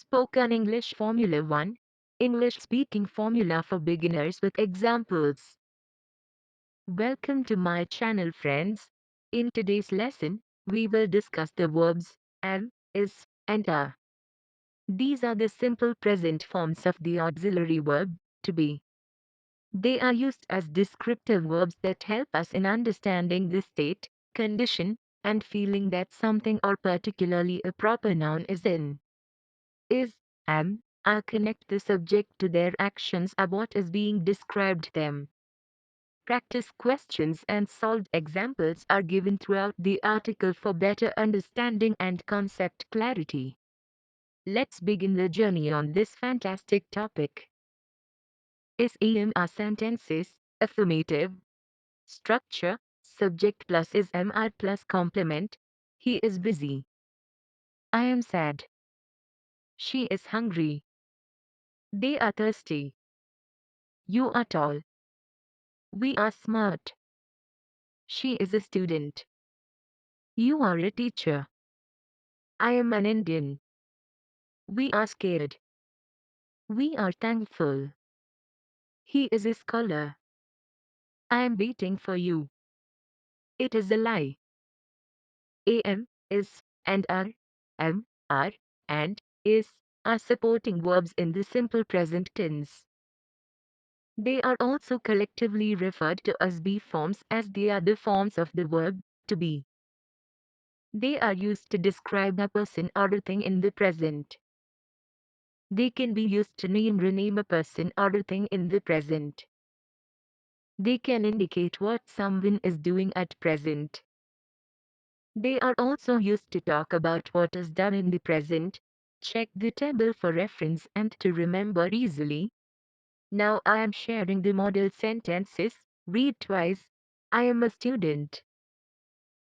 Spoken English Formula 1, English speaking formula for beginners with examples. Welcome to my channel, friends. In today's lesson, we will discuss the verbs am, is, and are. These are the simple present forms of the auxiliary verb to be. They are used as descriptive verbs that help us in understanding the state, condition, and feeling that something or particularly a proper noun is in. Is, am, are connect the subject to their actions or what is being described them. Practice questions and solved examples are given throughout the article for better understanding and concept clarity. Let's begin the journey on this fantastic topic. Is am are sentences, affirmative. Structure, subject plus is am are plus complement. He is busy. I am sad. She is hungry. They are thirsty. You are tall. We are smart. She is a student. You are a teacher. I am an Indian. We are scared. We are thankful. He is a scholar. I am waiting for you. It is a lie. Am, is, and are, and is are supporting verbs in the simple present tense. They are also collectively referred to as be forms as they are the forms of the verb to be. They are used to describe a person or a thing in the present. They can be used to name rename a person or a thing in the present. They can indicate what someone is doing at present. They are also used to talk about what is done in the present. Check the table for reference and to remember easily. Now I am sharing the model sentences. Read twice. I am a student.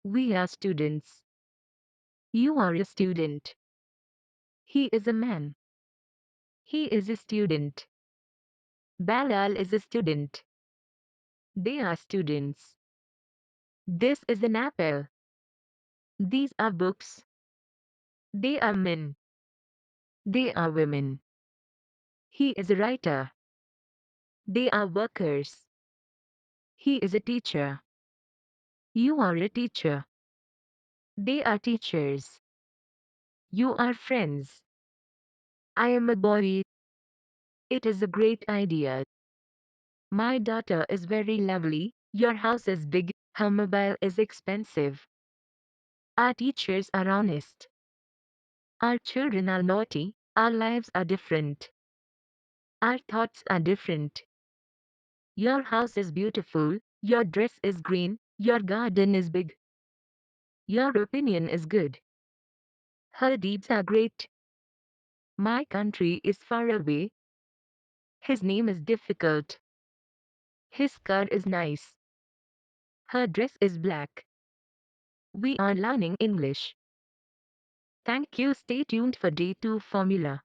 We are students. You are a student. He is a man. He is a student. Balal is a student. They are students. This is an apple. These are books. They are men. They are women. He is a writer. They are workers. He is a teacher. You are a teacher. They are teachers. You are friends. I am a boy. It is a great idea. My daughter is very lovely. Your house is big. Her mobile is expensive. Our teachers are honest. Our children are naughty. Our lives are different. Our thoughts are different. Your house is beautiful. Your dress is green. Your garden is big. Your opinion is good. Her deeds are great. My country is far away. His name is difficult. His car is nice. Her dress is black. We are learning English. Thank you. Stay tuned for day 2 formula.